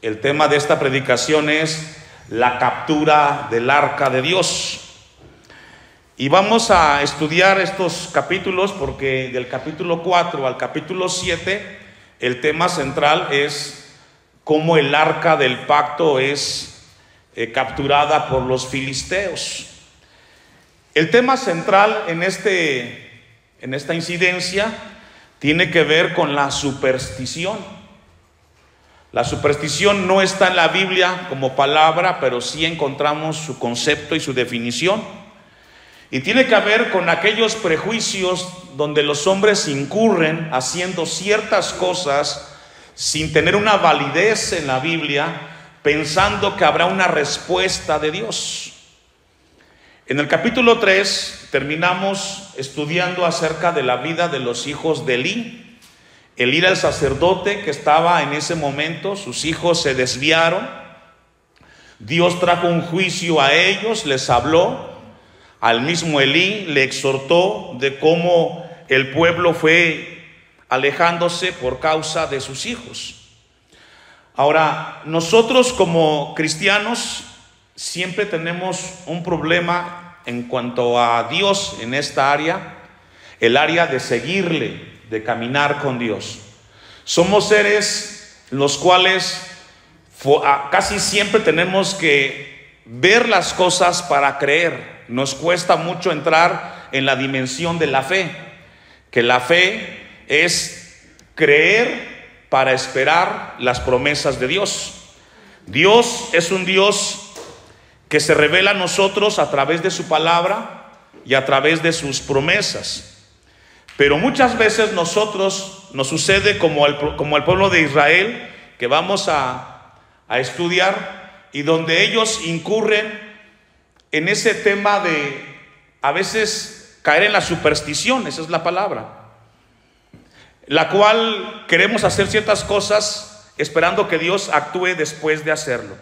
El tema de esta predicación es la captura del arca de Dios. Y vamos a estudiar estos capítulos porque del capítulo 4 al capítulo 7 el tema central es cómo el arca del pacto es capturada por los filisteos. El tema central en esta incidencia tiene que ver con la superstición. La superstición no está en la Biblia como palabra, pero sí encontramos su concepto y su definición. Y tiene que ver con aquellos prejuicios donde los hombres incurren haciendo ciertas cosas sin tener una validez en la Biblia, pensando que habrá una respuesta de Dios. En el capítulo 3 terminamos estudiando acerca de la vida de los hijos de Elí. Elí era el sacerdote que estaba en ese momento, sus hijos se desviaron, Dios trajo un juicio a ellos, les habló, al mismo Elí le exhortó de cómo el pueblo fue alejándose por causa de sus hijos. Ahora, nosotros como cristianos siempre tenemos un problema en cuanto a Dios en esta área, el área de seguirle, de caminar con Dios. Somos seres los cuales casi siempre tenemos que ver las cosas para creer. Nos cuesta mucho entrar en la dimensión de la fe, que la fe es creer para esperar las promesas de Dios. Dios es un Dios que se revela a nosotros a través de su palabra y a través de sus promesas. Pero muchas veces nosotros nos sucede como el pueblo de Israel, que vamos a estudiar, y donde ellos incurren en ese tema de a veces caer en la superstición, esa es la palabra, la cual queremos hacer ciertas cosas esperando que Dios actúe después de hacerlo.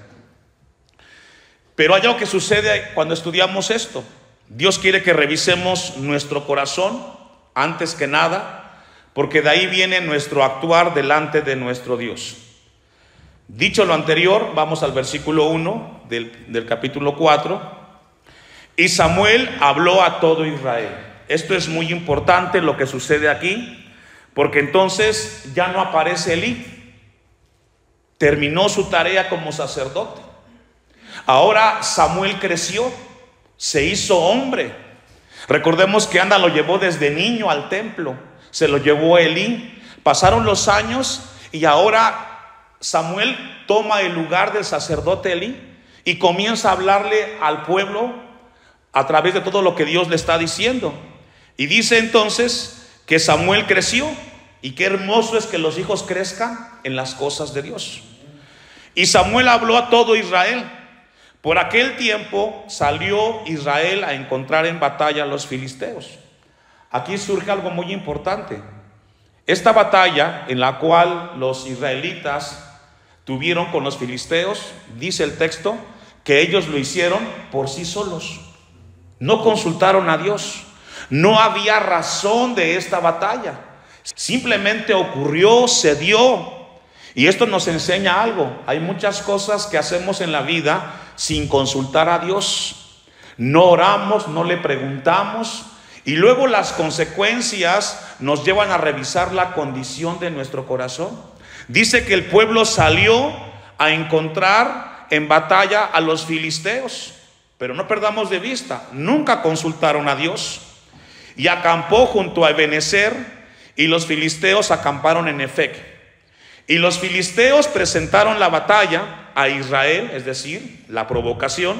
Pero hay algo que sucede cuando estudiamos esto. Dios quiere que revisemos nuestro corazón antes que nada, porque de ahí viene nuestro actuar delante de nuestro Dios. Dicho lo anterior, vamos al versículo 1 del capítulo 4. Y Samuel habló a todo Israel. Esto es muy importante lo que sucede aquí, porque entonces ya no aparece Elí. Terminó su tarea como sacerdote. Ahora Samuel creció, se hizo hombre. Recordemos que Ana lo llevó desde niño al templo, se lo llevó Elí. Pasaron los años y ahora Samuel toma el lugar del sacerdote Elí y comienza a hablarle al pueblo a través de todo lo que Dios le está diciendo. Y dice entonces que Samuel creció, y qué hermoso es que los hijos crezcan en las cosas de Dios. Y Samuel habló a todo Israel. Por aquel tiempo salió Israel a encontrar en batalla a los filisteos. Aquí surge algo muy importante. Esta batalla en la cual los israelitas tuvieron con los filisteos, dice el texto, que ellos lo hicieron por sí solos. No consultaron a Dios. No había razón de esta batalla. Simplemente ocurrió, se dio. Y esto nos enseña algo. Hay muchas cosas que hacemos en la vida sin consultar a Dios. No oramos, no le preguntamos, y luego las consecuencias nos llevan a revisar la condición de nuestro corazón. Dice que el pueblo salió a encontrar en batalla a los filisteos, pero no perdamos de vista, nunca consultaron a Dios. Y acampó junto a Ebenezer, y los filisteos acamparon en Efec. Y los filisteos presentaron la batalla a Israel, es decir, la provocación.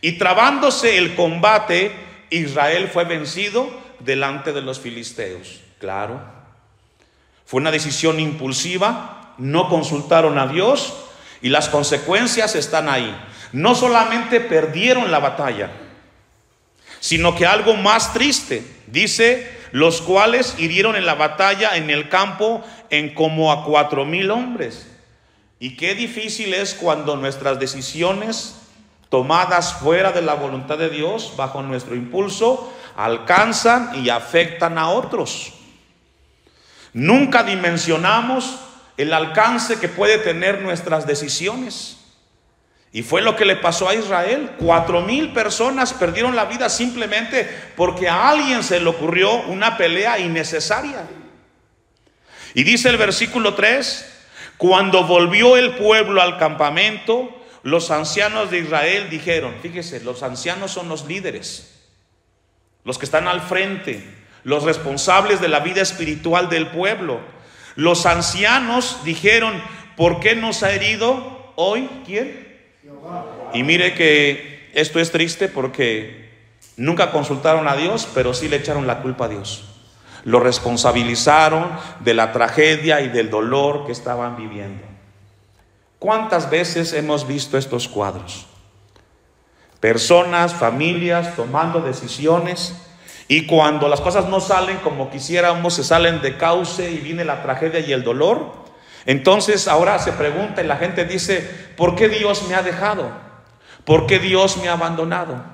Y trabándose el combate, Israel fue vencido delante de los filisteos. Claro, fue una decisión impulsiva, no consultaron a Dios y las consecuencias están ahí. No solamente perdieron la batalla, sino que algo más triste, dice, los cuales hirieron en la batalla en el campo en como a 4,000 hombres. Y qué difícil es cuando nuestras decisiones tomadas fuera de la voluntad de Dios, bajo nuestro impulso, alcanzan y afectan a otros. Nunca dimensionamos el alcance que puede tener nuestras decisiones. Y fue lo que le pasó a Israel. 4,000 personas perdieron la vida simplemente porque a alguien se le ocurrió una pelea innecesaria. Y dice el versículo 3, cuando volvió el pueblo al campamento, los ancianos de Israel dijeron, fíjese, los ancianos son los líderes, los que están al frente, los responsables de la vida espiritual del pueblo. Los ancianos dijeron, ¿por qué nos ha herido hoy? ¿Quién? Y mire que esto es triste porque nunca consultaron a Dios, pero sí le echaron la culpa a Dios. Lo responsabilizaron de la tragedia y del dolor que estaban viviendo. ¿Cuántas veces hemos visto estos cuadros? Personas, familias tomando decisiones, y cuando las cosas no salen como quisiéramos, se salen de cauce y viene la tragedia y el dolor. Entonces ahora se pregunta y la gente dice, ¿por qué Dios me ha dejado? ¿Por qué Dios me ha abandonado?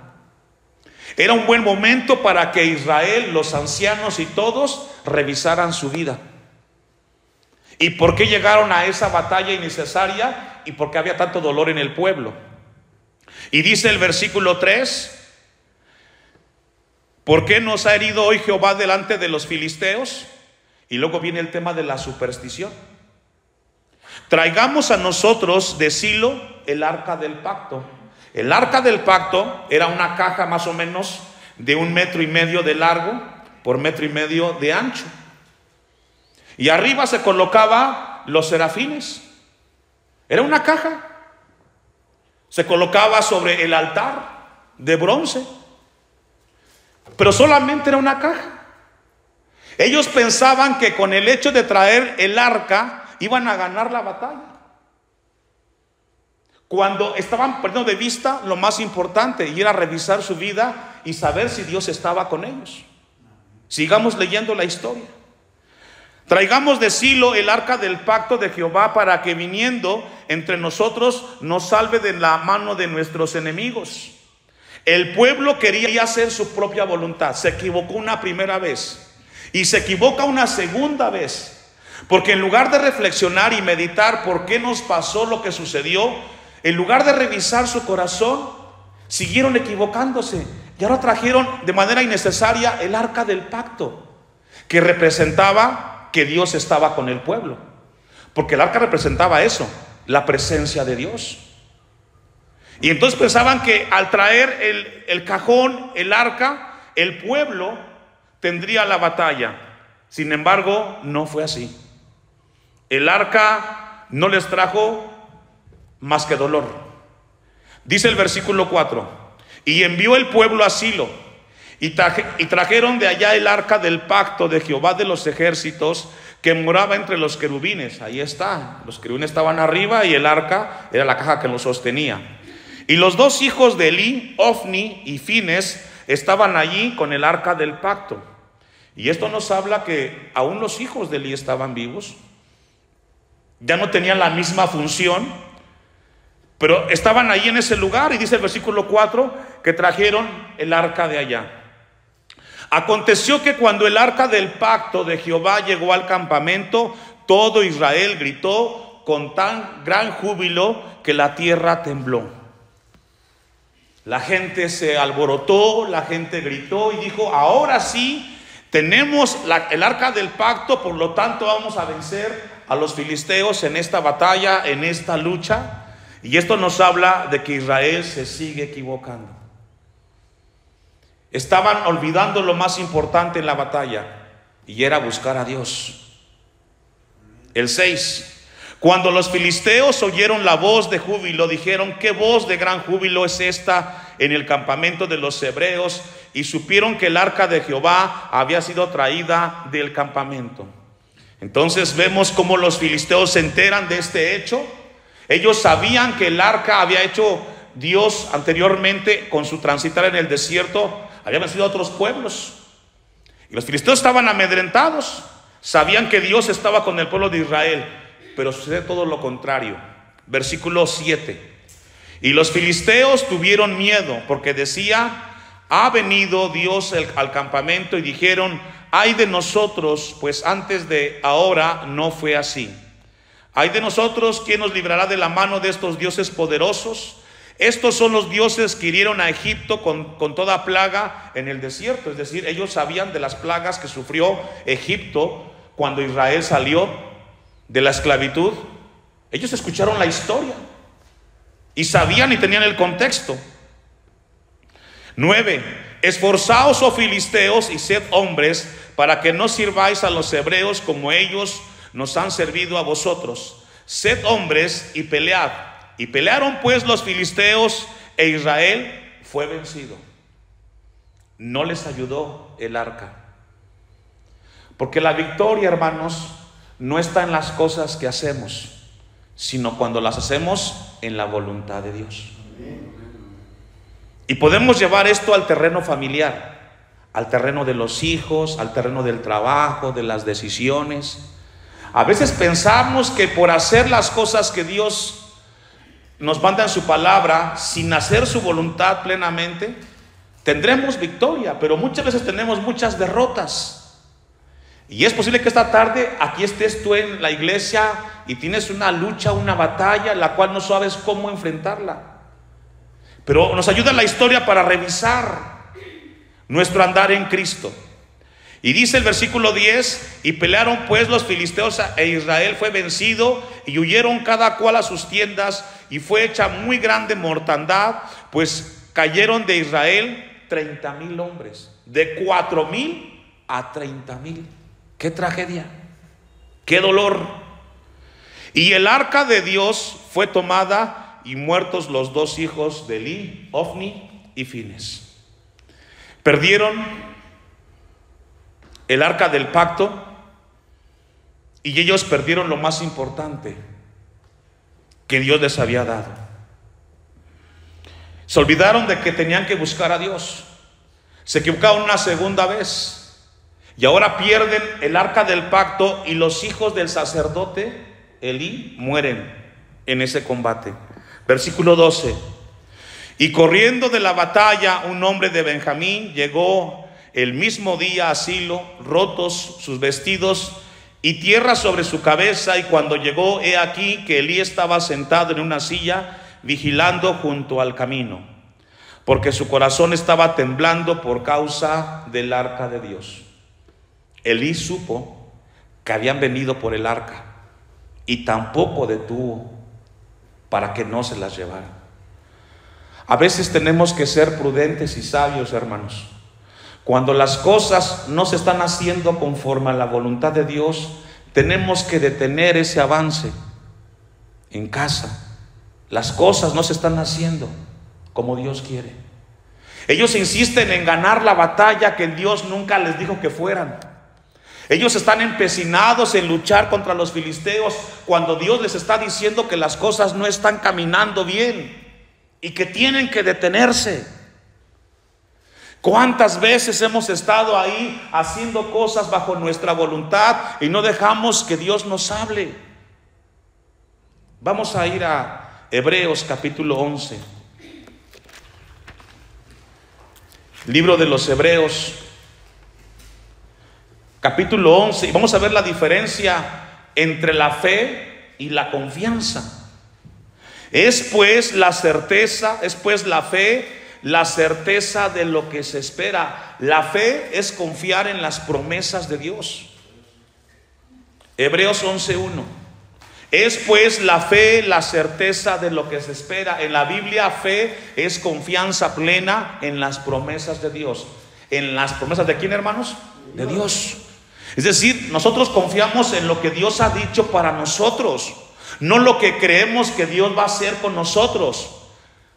Era un buen momento para que Israel, los ancianos y todos revisaran su vida. ¿Y por qué llegaron a esa batalla innecesaria? Y por qué había tanto dolor en el pueblo. Y dice el versículo 3, ¿por qué nos ha herido hoy Jehová delante de los filisteos? Y luego viene el tema de la superstición. Traigamos a nosotros de Silo el arca del pacto. El arca del pacto era una caja más o menos de 1,5 metros de largo por 1,5 metros de ancho. Y arriba se colocaba los serafines. Era una caja. Se colocaba sobre el altar de bronce. Pero solamente era una caja. Ellos pensaban que con el hecho de traer el arca iban a ganar la batalla, cuando estaban perdiendo de vista lo más importante, y era revisar su vida y saber si Dios estaba con ellos. Sigamos leyendo la historia. Traigamos de Silo el arca del pacto de Jehová, para que viniendo entre nosotros nos salve de la mano de nuestros enemigos. El pueblo quería hacer su propia voluntad. Se equivocó una primera vez y se equivoca una segunda vez, porque en lugar de reflexionar y meditar por qué nos pasó lo que sucedió, en lugar de revisar su corazón, siguieron equivocándose. Y ahora trajeron de manera innecesaria el arca del pacto, que representaba que Dios estaba con el pueblo. Porque el arca representaba eso, la presencia de Dios. Y entonces pensaban que al traer el cajón, el arca, el pueblo tendría la batalla. Sin embargo, no fue así. El arca no les trajo más que dolor. Dice el versículo 4, y envió el pueblo a Silo, y trajeron de allá el arca del pacto de Jehová de los ejércitos, que moraba entre los querubines. Ahí está, los querubines estaban arriba y el arca era la caja que los sostenía. Y los 2 hijos de Elí, Ofni y Fines, estaban allí con el arca del pacto. Y esto nos habla que aún los hijos de Elí estaban vivos. Ya no tenían la misma función, pero estaban ahí en ese lugar. Y dice el versículo 4 que trajeron el arca de allá. Aconteció que cuando el arca del pacto de Jehová llegó al campamento, todo Israel gritó con tan gran júbilo que la tierra tembló. La gente se alborotó, la gente gritó y dijo, ahora sí tenemos el arca del pacto, por lo tanto vamos a vencer a los filisteos en esta batalla, en esta lucha. Y esto nos habla de que Israel se sigue equivocando. Estaban olvidando lo más importante en la batalla, y era buscar a Dios. El 6, cuando los filisteos oyeron la voz de júbilo, dijeron, ¿qué voz de gran júbilo es esta en el campamento de los hebreos? Y supieron que el arca de Jehová había sido traída del campamento. Entonces vemos cómo los filisteos se enteran de este hecho. Ellos sabían que el arca había hecho Dios anteriormente con su transitar en el desierto, había vencido a otros pueblos. Y los filisteos estaban amedrentados, sabían que Dios estaba con el pueblo de Israel, pero sucede todo lo contrario. Versículo 7. Y los filisteos tuvieron miedo, porque decía, ha venido Dios al campamento, y dijeron, ay de nosotros, pues antes de ahora no fue así. Ay de nosotros, ¿quién nos librará de la mano de estos dioses poderosos? Estos son los dioses que hirieron a Egipto con toda plaga en el desierto. Es decir, ellos sabían de las plagas que sufrió Egipto cuando Israel salió de la esclavitud. Ellos escucharon la historia y sabían y tenían el contexto. 9. Esforzaos, oh filisteos, y sed hombres, para que no sirváis a los hebreos como ellos nos han servido a vosotros. Sed hombres y pelead. Y pelearon pues los filisteos, e Israel fue vencido. No les ayudó el arca. Porque la victoria, hermanos, no está en las cosas que hacemos, sino cuando las hacemos en la voluntad de Dios. Y podemos llevar esto al terreno familiar, al terreno de los hijos, al terreno del trabajo, de las decisiones. A veces pensamos que por hacer las cosas que Dios nos manda en su palabra, sin hacer su voluntad plenamente, tendremos victoria, pero muchas veces tenemos muchas derrotas. Y es posible que esta tarde aquí estés tú en la iglesia y tienes una lucha, una batalla, la cual no sabes cómo enfrentarla. Pero nos ayuda la historia para revisar nuestro andar en Cristo. Y dice el versículo 10: y pelearon pues los filisteos, e Israel fue vencido, y huyeron cada cual a sus tiendas, y fue hecha muy grande mortandad, pues cayeron de Israel 30,000 hombres, de 4,000 a 30,000. ¡Qué tragedia! ¡Qué dolor! Y el arca de Dios fue tomada, y muertos los dos hijos de Elí, Ofni y Fines. Perdieron el arca del pacto, y ellos perdieron lo más importante que Dios les había dado. Se olvidaron de que tenían que buscar a Dios. Se equivocaron una segunda vez, y ahora pierden el arca del pacto, y los hijos del sacerdote Elí mueren en ese combate. Versículo 12: y corriendo de la batalla un hombre de Benjamín llegó el mismo día a Silo, rotos sus vestidos y tierra sobre su cabeza, y cuando llegó, he aquí que Elí estaba sentado en una silla vigilando junto al camino, porque su corazón estaba temblando por causa del arca de Dios. Elí supo que habían venido por el arca, y tampoco detuvo para que no se las llevaran. A veces tenemos que ser prudentes y sabios, hermanos. Cuando las cosas no se están haciendo conforme a la voluntad de Dios, tenemos que detener ese avance. En casa, las cosas no se están haciendo como Dios quiere. Ellos insisten en ganar la batalla que Dios nunca les dijo que fueran. Ellos están empecinados en luchar contra los filisteos, cuando Dios les está diciendo que las cosas no están caminando bien y que tienen que detenerse. ¿Cuántas veces hemos estado ahí haciendo cosas bajo nuestra voluntad y no dejamos que Dios nos hable? Vamos a ir a Hebreos capítulo 11. Libro de los Hebreos capítulo 11, y vamos a ver la diferencia entre la fe y la confianza. Es pues la fe, la certeza de lo que se espera. La fe es confiar en las promesas de Dios. Hebreos 11:1. Es pues la fe, la certeza de lo que se espera. En la Biblia, fe es confianza plena en las promesas de Dios. ¿En las promesas de quién, hermanos? De Dios. Es decir, nosotros confiamos en lo que Dios ha dicho para nosotros, no lo que creemos que Dios va a hacer con nosotros.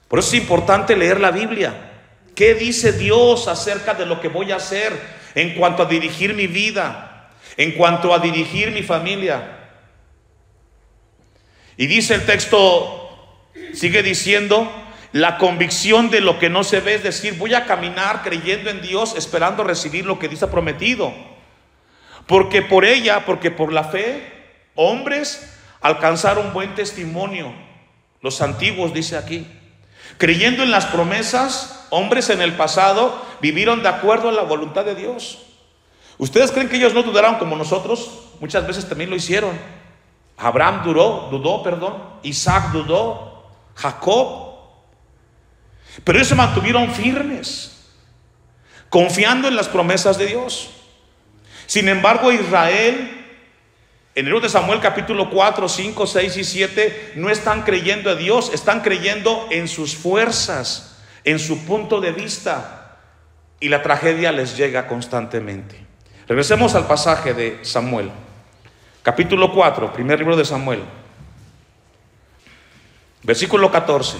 Por eso es importante leer la Biblia. ¿Qué dice Dios acerca de lo que voy a hacer en cuanto a dirigir mi vida, en cuanto a dirigir mi familia? Y dice el texto, sigue diciendo, la convicción de lo que no se ve, es decir, voy a caminar creyendo en Dios, esperando recibir lo que Dios ha prometido. Porque por la fe, hombres alcanzaron buen testimonio. Los antiguos, dice aquí. Creyendo en las promesas, hombres en el pasado vivieron de acuerdo a la voluntad de Dios. ¿Ustedes creen que ellos no dudaron como nosotros? Muchas veces también lo hicieron. Abraham dudó, Isaac dudó, Jacob. Pero ellos se mantuvieron firmes, confiando en las promesas de Dios. Sin embargo, Israel, en el libro de Samuel capítulo 4, 5, 6 y 7, no están creyendo a Dios, están creyendo en sus fuerzas, en su punto de vista, y la tragedia les llega constantemente. Regresemos al pasaje de Samuel, capítulo 4, primer libro de Samuel, versículo 14.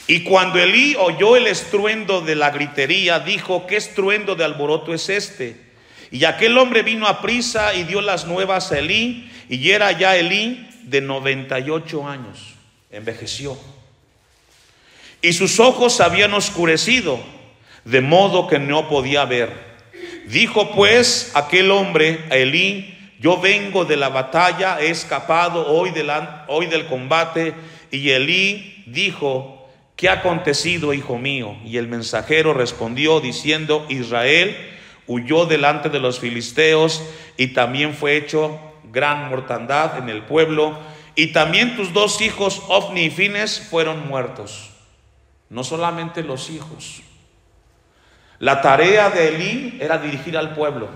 Y cuando Elí oyó el estruendo de la gritería, dijo: ¿qué estruendo de alboroto es este? Y aquel hombre vino a prisa y dio las nuevas a Elí, y era ya Elí de 98 años, envejeció, y sus ojos se habían oscurecido, de modo que no podía ver. Dijo pues aquel hombre a Elí: yo vengo de la batalla, he escapado hoy del combate. Y Elí dijo: ¿qué ha acontecido, hijo mío? Y el mensajero respondió diciendo: Israel huyó delante de los filisteos, y también fue hecho gran mortandad en el pueblo, y también tus dos hijos Ofni y Fines fueron muertos. No solamente los hijos. La tarea de Elí era dirigir al pueblo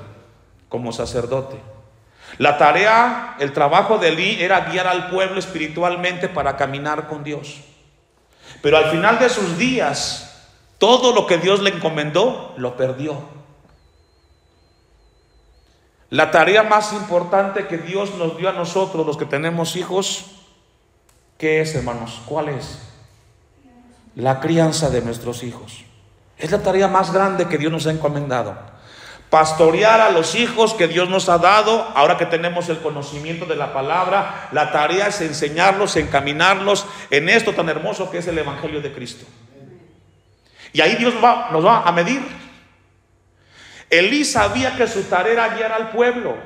como sacerdote. La tarea, el trabajo de Elí era guiar al pueblo espiritualmente para caminar con Dios. Pero al final de sus días, todo lo que Dios le encomendó, lo perdió. La tarea más importante que Dios nos dio a nosotros, los que tenemos hijos, ¿qué es, hermanos? ¿Cuál es? La crianza de nuestros hijos. Es la tarea más grande que Dios nos ha encomendado. Pastorear a los hijos que Dios nos ha dado. Ahora que tenemos el conocimiento de la palabra, la tarea es enseñarlos, encaminarlos en esto tan hermoso que es el Evangelio de Cristo. Y ahí Dios nos va a medir. Elí sabía que su tarea era guiar al pueblo,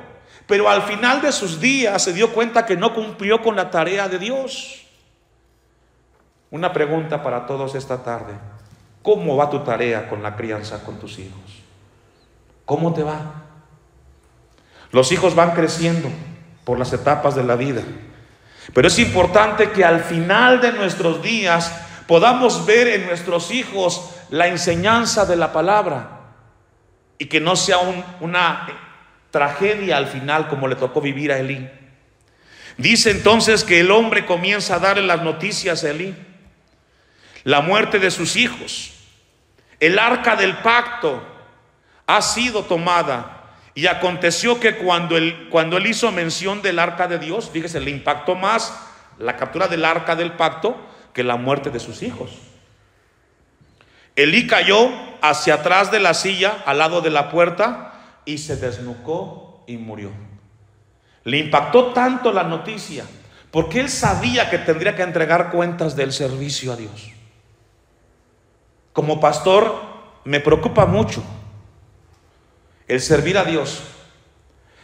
pero al final de sus días se dio cuenta que no cumplió con la tarea de Dios. Una pregunta para todos esta tarde: ¿cómo va tu tarea con la crianza con tus hijos? ¿Cómo te va? Los hijos van creciendo por las etapas de la vida, pero es importante que al final de nuestros días podamos ver en nuestros hijos la enseñanza de la palabra, y que no sea una tragedia al final como le tocó vivir a Elí. Dice entonces que el hombre comienza a darle las noticias a Elí: la muerte de sus hijos, el arca del pacto ha sido tomada. Y aconteció que cuando él hizo mención del arca de Dios, fíjese, le impactó más la captura del arca del pacto que la muerte de sus hijos. Elí cayó hacia atrás de la silla al lado de la puerta y se desnucó y murió. Le impactó tanto la noticia porque él sabía que tendría que entregar cuentas del servicio a Dios. Como pastor me preocupa mucho el servir a Dios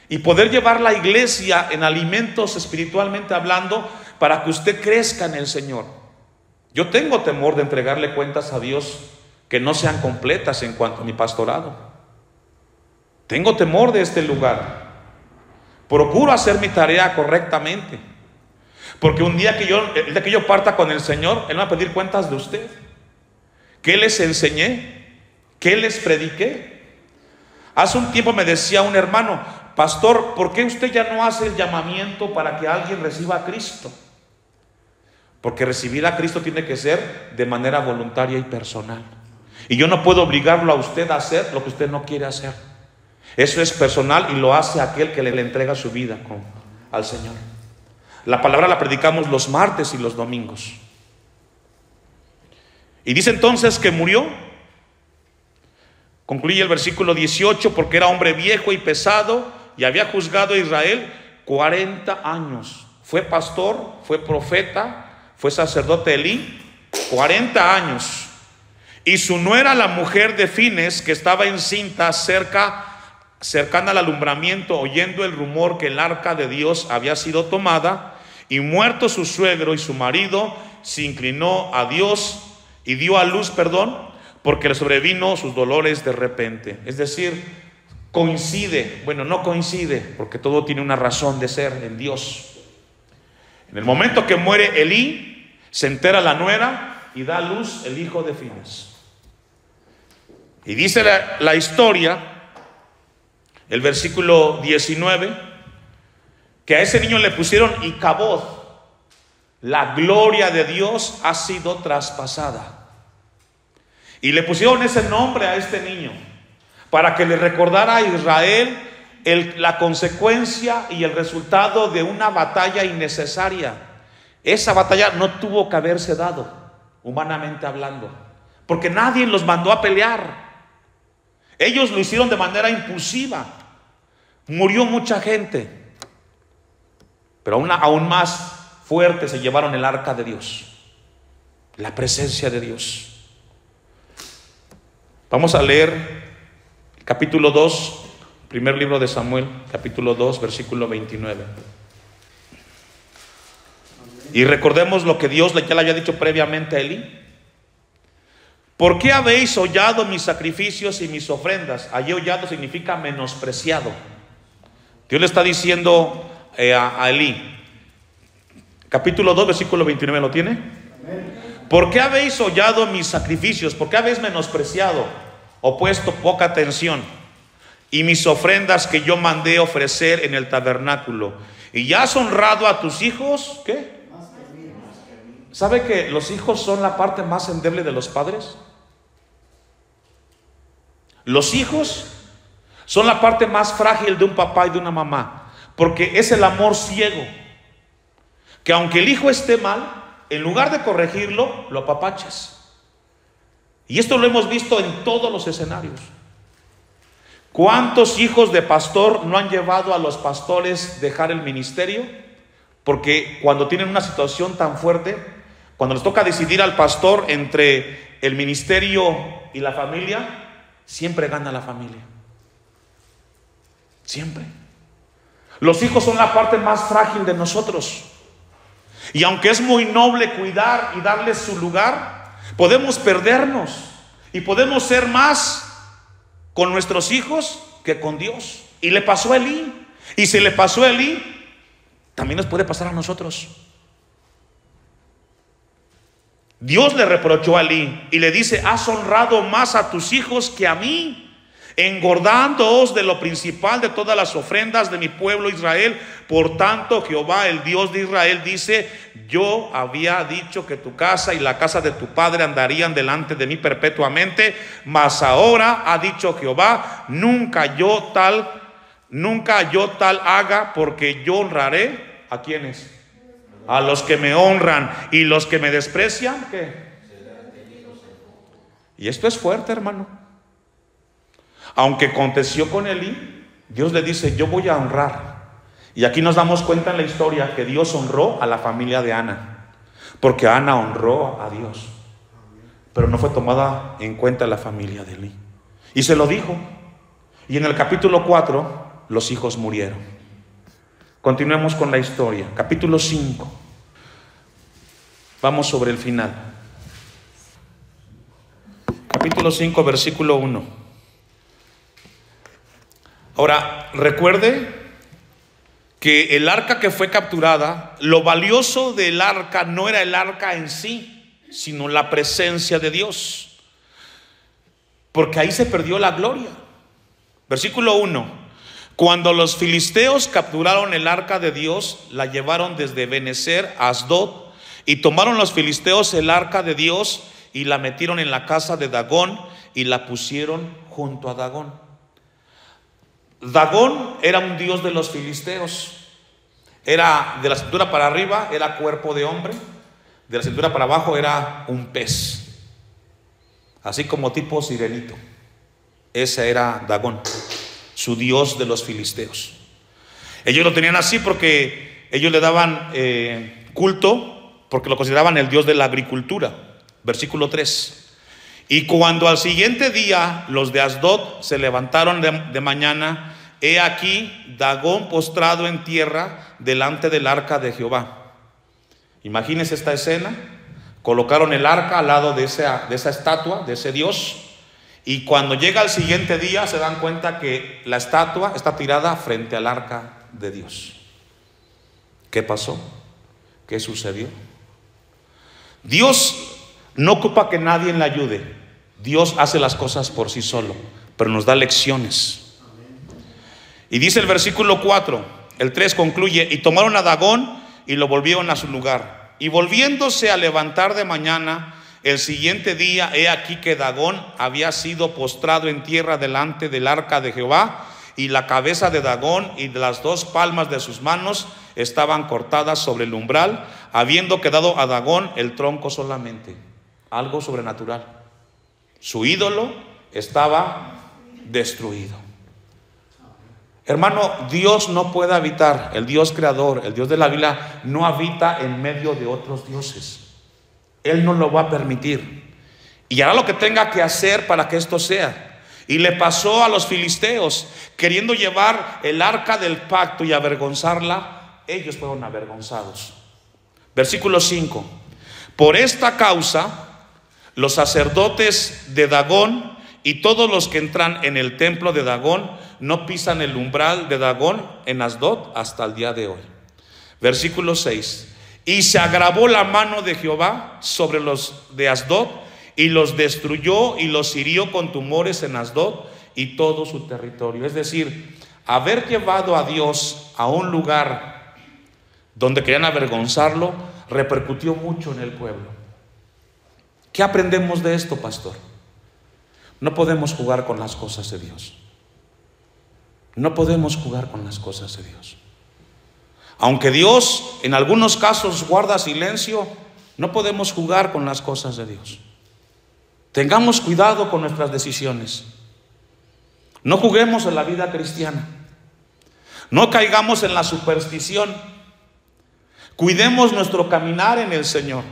y poder llevar la iglesia en alimentos espiritualmente hablando para que usted crezca en el Señor. Yo tengo temor de entregarle cuentas a Dios que no sean completas en cuanto a mi pastorado. Tengo temor de este lugar. Procuro hacer mi tarea correctamente, porque el día que yo parta con el Señor, Él va a pedir cuentas de usted. ¿Qué les enseñé? ¿Qué les prediqué? Hace un tiempo me decía un hermano: pastor, ¿por qué usted ya no hace el llamamiento para que alguien reciba a Cristo? Porque recibir a Cristo tiene que ser de manera voluntaria y personal. Y yo no puedo obligarlo a usted a hacer lo que usted no quiere hacer. Eso es personal y lo hace aquel que le entrega su vida al Señor. La palabra la predicamos los martes y los domingos. Y dice entonces que murió. Concluye el versículo 18: porque era hombre viejo y pesado y había juzgado a Israel 40 años. Fue pastor, fue profeta, fue sacerdote Elí, 40 años. Y su nuera, la mujer de Fines, que estaba encinta cercana al alumbramiento, oyendo el rumor que el arca de Dios había sido tomada, y muerto su suegro y su marido, se inclinó a Dios y dio a luz, porque le sobrevino sus dolores de repente. Es decir, coincide, bueno, no coincide, porque todo tiene una razón de ser en Dios. En el momento que muere Elí, se entera la nuera y da a luz el hijo de Finees. Y dice la historia, el versículo 19, que a ese niño le pusieron Icabod. La gloria de Dios ha sido traspasada. Y le pusieron ese nombre a este niño para que le recordara a Israel la consecuencia y el resultado de una batalla innecesaria. Esa batalla no tuvo que haberse dado, humanamente hablando, porque nadie los mandó a pelear. Ellos lo hicieron de manera impulsiva. Murió mucha gente, pero aún más fuerte se llevaron el arca de Dios, la presencia de Dios. Vamos a leer capítulo 2, primer libro de Samuel, capítulo 2, versículo 29. Y recordemos lo que Dios ya le había dicho previamente a Elí. ¿Por qué habéis hollado mis sacrificios y mis ofrendas? Allí hollado significa menospreciado. Dios le está diciendo a Elí, capítulo 2, versículo 29, ¿lo tiene? ¿Por qué habéis hollado mis sacrificios? ¿Por qué habéis menospreciado o puesto poca atención? Y mis ofrendas que yo mandé ofrecer en el tabernáculo. ¿Y ya has honrado a tus hijos? ¿Qué? ¿Sabe que los hijos son la parte más endeble de los padres? Los hijos son la parte más frágil de un papá y de una mamá, porque es el amor ciego, que aunque el hijo esté mal, en lugar de corregirlo, lo apapachas. Y esto lo hemos visto en todos los escenarios. ¿Cuántos hijos de pastor no han llevado a los pastores dejar el ministerio? Porque cuando tienen una situación tan fuerte, cuando les toca decidir al pastor entre el ministerio y la familia, siempre gana la familia. Siempre. Los hijos son la parte más frágil de nosotros. Y aunque es muy noble cuidar y darles su lugar, podemos perdernos y podemos ser más con nuestros hijos que con Dios. Y le pasó a Elí. Y si le pasó a Elí, también nos puede pasar a nosotros. Dios le reprochó a Elí y le dice: has honrado más a tus hijos que a mí, engordándoos de lo principal de todas las ofrendas de mi pueblo Israel. Por tanto, Jehová, el Dios de Israel, dice: yo había dicho que tu casa y la casa de tu padre andarían delante de mí perpetuamente, mas ahora ha dicho Jehová: nunca yo tal haga, porque yo honraré ¿a quiénes? A los que me honran, y los que me desprecian, ¿qué? Y esto es fuerte, hermano. Aunque aconteció con Elí, Dios le dice: yo voy a honrar. Y aquí nos damos cuenta en la historia que Dios honró a la familia de Ana, porque Ana honró a Dios, pero no fue tomada en cuenta la familia de Elí. Y se lo dijo. Y en el capítulo 4 los hijos murieron. Continuemos con la historia. Capítulo 5. Vamos sobre el final. Capítulo 5, versículo 1. Ahora, recuerde que el arca que fue capturada, lo valioso del arca no era el arca en sí, sino la presencia de Dios, porque ahí se perdió la gloria. Versículo 1. Cuando los filisteos capturaron el arca de Dios, la llevaron desde Benecer a Asdod, y tomaron los filisteos el arca de Dios y la metieron en la casa de Dagón y la pusieron junto a Dagón. Dagón era un dios de los filisteos. Era de la cintura para arriba, era cuerpo de hombre. De la cintura para abajo era un pez, así como tipo sirenito. Ese era Dagón, su dios de los filisteos. Ellos lo tenían así porque ellos le daban culto, porque lo consideraban el dios de la agricultura. Versículo 3. Y cuando al siguiente día los de Asdod se levantaron de mañana, he aquí Dagón postrado en tierra delante del arca de Jehová. Imagínense esta escena. Colocaron el arca al lado de esa estatua, de ese dios. Y cuando llega el siguiente día se dan cuenta que la estatua está tirada frente al arca de Dios. ¿Qué pasó? ¿Qué sucedió? Dios no ocupa que nadie le ayude. Dios hace las cosas por sí solo, pero nos da lecciones. Y dice el versículo 4, el 3 concluye: y tomaron a Dagón y lo volvieron a su lugar. Y volviéndose a levantar de mañana, el siguiente día, he aquí que Dagón había sido postrado en tierra delante del arca de Jehová, y la cabeza de Dagón y de las 2 palmas de sus manos estaban cortadas sobre el umbral, habiendo quedado a Dagón el tronco solamente. Algo sobrenatural. Su ídolo estaba destruido. Hermano, Dios no puede habitar, el Dios creador, el Dios de la Biblia, no habita en medio de otros dioses. Él no lo va a permitir, y hará lo que tenga que hacer para que esto sea. Y le pasó a los filisteos, queriendo llevar el arca del pacto y avergonzarla, ellos fueron avergonzados. Versículo 5: por esta causa, los sacerdotes de Dagón y todos los que entran en el templo de Dagón no pisan el umbral de Dagón en Asdod hasta el día de hoy. Versículo 6: y se agravó la mano de Jehová sobre los de Asdod, y los destruyó y los hirió con tumores en Asdod y todo su territorio. Es decir, haber llevado a Dios a un lugar donde querían avergonzarlo repercutió mucho en el pueblo. ¿Qué aprendemos de esto, pastor? No podemos jugar con las cosas de Dios. No podemos jugar con las cosas de Dios. Aunque Dios en algunos casos guarda silencio, no podemos jugar con las cosas de Dios. Tengamos cuidado con nuestras decisiones. No juguemos en la vida cristiana. No caigamos en la superstición. Cuidemos nuestro caminar en el Señor.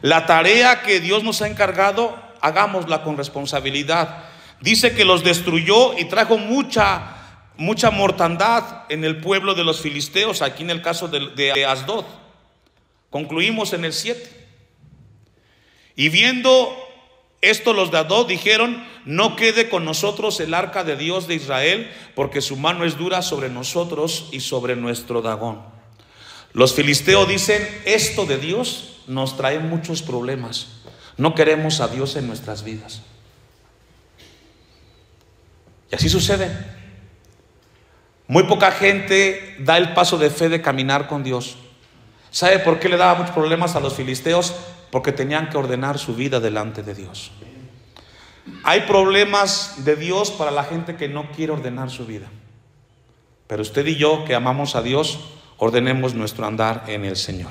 La tarea que Dios nos ha encargado, hagámosla con responsabilidad. Dice que los destruyó y trajo mucha mortandad en el pueblo de los filisteos, aquí en el caso de Asdod. Concluimos en el 7. Y viendo esto, los de Asdod dijeron: no quede con nosotros el arca de Dios de Israel, porque su mano es dura sobre nosotros y sobre nuestro Dagón. Los filisteos dicen: esto de Dios nos trae muchos problemas. No queremos a Dios en nuestras vidas. Y así sucede. Muy poca gente da el paso de fe de caminar con Dios. ¿Sabe por qué le daba muchos problemas a los filisteos? Porque tenían que ordenar su vida delante de Dios. Hay problemas de Dios para la gente que no quiere ordenar su vida. Pero usted y yo, que amamos a Dios, ordenemos nuestro andar en el Señor.